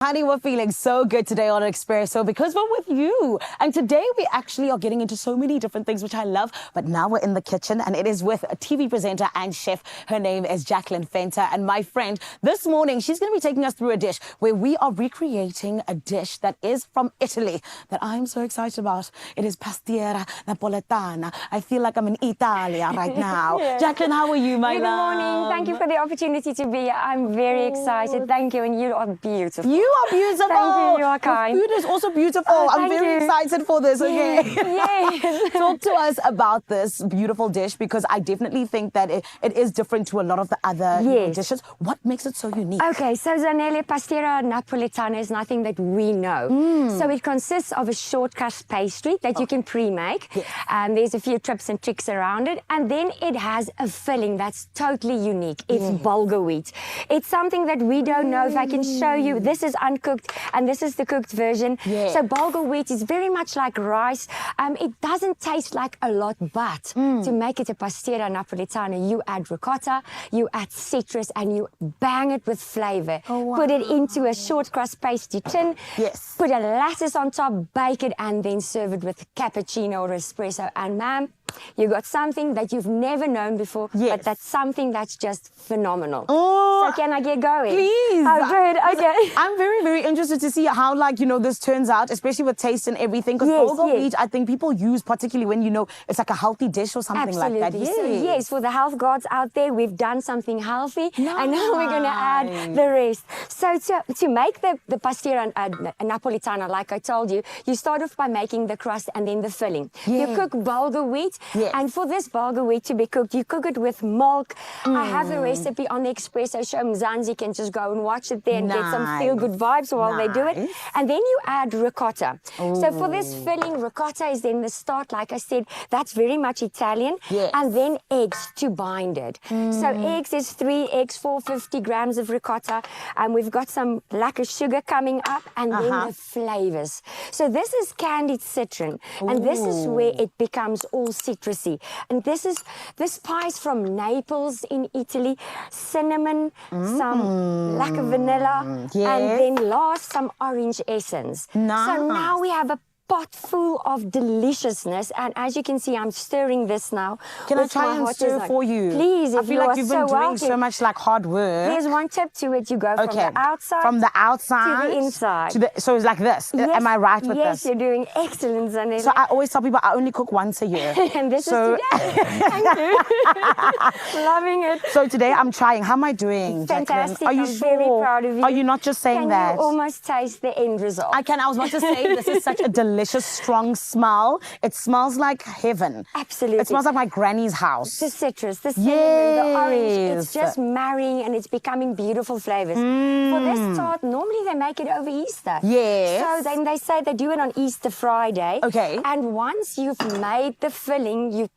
Honey, we're feeling so good today on Expresso because we're with you. And today we actually are getting into so many different things, which I love. But now we're in the kitchen and it is with a TV presenter and chef. Her name is Jaclyn. And my friend, this morning, she's going to be taking us through a dish where we are recreating a dish that is from Italy that I'm so excited about. It is Pastiera Napoletana. I feel like I'm in Italia right now. Yes. Jaclyn, how are you, my Good love? morning. Thank you for the opportunity to be here. I'm very excited. Thank you, and you are beautiful. You are beautiful. Thank you. You are kind. Your food is also beautiful. Oh, I'm thank very you. excited for this. Okay. Yes. Talk to us about this beautiful dish because I definitely think that it is different to a lot of the other dishes. What makes it so unique? Okay, so Zanele, Pastiera Napoletana is nothing that we know. So it consists of a short crust pastry that you can pre-make. Yes. There's a few tips and tricks around it. And then it has a filling that's totally unique. It's bulgur wheat. It's something that we don't know. If I can show you, this is uncooked and this is the cooked version. So bulgur wheat is very much like rice. It doesn't taste like a lot, but to make it a Pastiera Napoletana, you add ricotta, you add citrus, and you bang it with flavor. Oh, wow. Put it into a short crust pastry tin. Yes. Put a lettuce on top, bake it, and then serve it with cappuccino or espresso. And ma'am, you got something that you've never known before, but that's something that's just phenomenal. Oh, so can I get going? Please. Oh, good. Okay. I'm very, very interested to see how, this turns out, especially with taste and everything. Because bulgur wheat, I think people use, particularly when, it's like a healthy dish or something like that. Yes. So, yes, for the health gods out there, we've done something healthy. And now we're going to add the rest. So to make the Pastiera Napoletana, like I told you, you start off by making the crust and then the filling. You cook bulgur wheat. And for this bulgur wheat to be cooked, you cook it with milk. I have the recipe on the Expresso show. Mzansi can just go and watch it there and get some feel-good vibes while they do it. And then you add ricotta. So for this filling, ricotta is then the start. Like I said, that's very much Italian. And then eggs to bind it. So eggs is 3 eggs, 450 grams of ricotta. And we've got some lacquer sugar coming up. And then the flavors. So this is candied citron. And this is where it becomes all citrusy. And this pie is from Naples in Italy. Cinnamon, some lacquer vanilla, and then last some orange essence. So now we have a pot full of deliciousness, and as you can see, I'm stirring this now. Can I try and stir for you? Please, I feel like you've been doing so much like hard work. There's one tip to it. You go from the outside. From the outside to the inside. So it's like this. Yes. Am I right with this? Yes, you're doing excellent, Zanele. So I always tell people I only cook once a year. And this is today. Thank you. Loving it. So today I'm trying. How am I doing, Fantastic. Jaclyn? Are you I'm very proud of you. Are you not just saying that? Can you almost taste the end result? I can. I was about to say this is such a delicious, strong smell. It smells like heaven. Absolutely. It smells like my granny's house. The citrus, the cinnamon, the orange. It's just marrying and it's becoming beautiful flavors. For this tart, normally they make it over Easter. Yes. So then they say they do it on Easter Friday. Okay. And once you've made the filling, you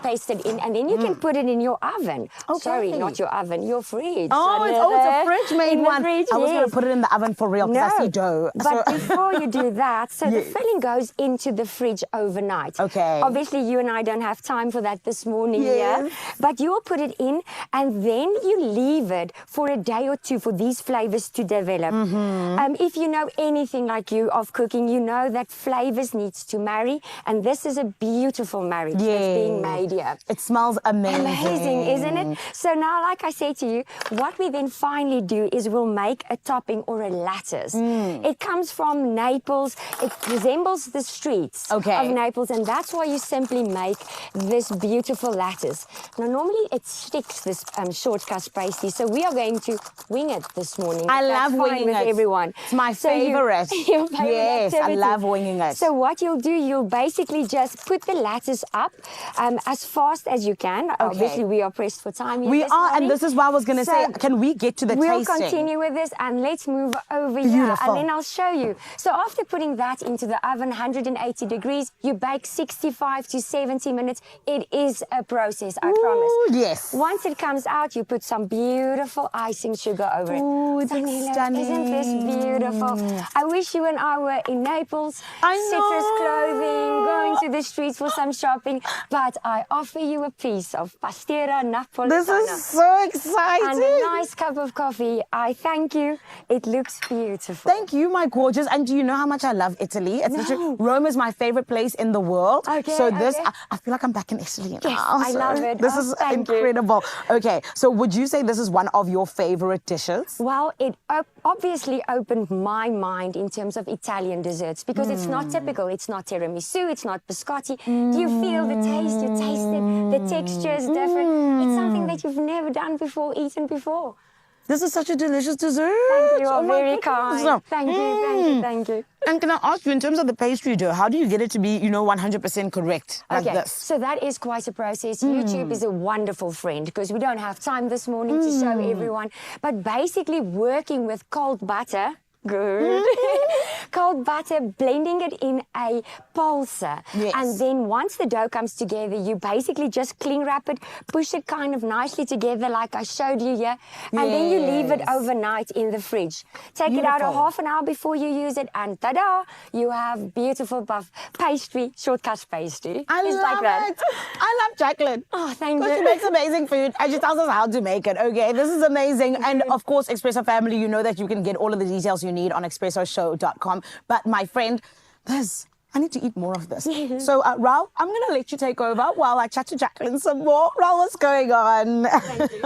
paste it in, and then you can put it in your oven. Sorry, not your oven, your fridge. It's a fridge-made one. Fridge, I was going to put it in the oven for real because I see dough. But before you do that, the filling goes into the fridge overnight. Okay. Obviously, you and I don't have time for that this morning here. But you'll put it in, and then you leave it for a day or two for these flavors to develop. If you know anything like you of cooking, you know that flavors needs to marry, and this is a beautiful marriage that's being made. It smells amazing. Amazing, isn't it? So now, like I say to you, what we then finally do is we'll make a topping or a lattice. It comes from Naples. It resembles the streets of Naples, and that's why you simply make this beautiful lattice. Now, normally it sticks, this short crust pastry, so we are going to wing it this morning. I love winging it. Everyone. It's my favorite. Your favorite yes, activity. I love winging it. So what you'll do, you'll basically just put the lattice up as fast as you can. Obviously, we are pressed for time. We are, and this is why I was going to say, can we get to the tasting? We'll continue with this, and let's move over here, and then I'll show you. So after putting that into the oven, 180 degrees, you bake 65 to 70 minutes. It is a process, I promise. Yes. Once it comes out, you put some beautiful icing sugar over it. Ooh, that's stunning. Isn't this beautiful? I wish you and I were in Naples. I know. Citrus clothing, going to the streets for some shopping, but I offer you a piece of Pastiera Napoletana. This is so exciting. And a nice cup of coffee. I thank you. It looks beautiful. Thank you, my gorgeous. And do you know how much I love Italy? It's literally, Rome is my favorite place in the world. Okay, so this, okay. I feel like I'm back in Italy now. Yes, I love it. This Oh, is thank you. incredible. Okay, so would you say this is one of your favorite dishes? Well, it obviously opened my mind in terms of Italian desserts because it's not typical. It's not tiramisu, it's not biscotti. Do you feel the taste? You taste it. The texture is different. It's something that you've never done before, eaten before. This is such a delicious dessert. Thank you. Oh You're my very goodness. kind. Thank you, thank you, thank you. And can I ask you, in terms of the pastry dough, how do you get it to be, 100% correct like Okay, this? so that is quite a process. YouTube is a wonderful friend because we don't have time this morning to show everyone. But basically working with cold butter, good, cold butter, blending it in a pulser. Yes. And then once the dough comes together, you basically just cling wrap it, push it kind of nicely together like I showed you here. And then you leave it Yes. overnight in the fridge. Take it out a Beautiful. half an hour before you use it and ta-da, you have beautiful buff pastry, shortcut pastry. I It's love like that. it. I love Jaclyn. Oh, thank She you. makes amazing food and she tells us how to make it. Okay, this is amazing. And of course, Expresso family, you know that you can get all of the details you need on expressoshow.com. But my friend, I need to eat more of this. So, Raul, I'm going to let you take over while I chat to Jaclyn some more. Raul, what's going on? Thank you.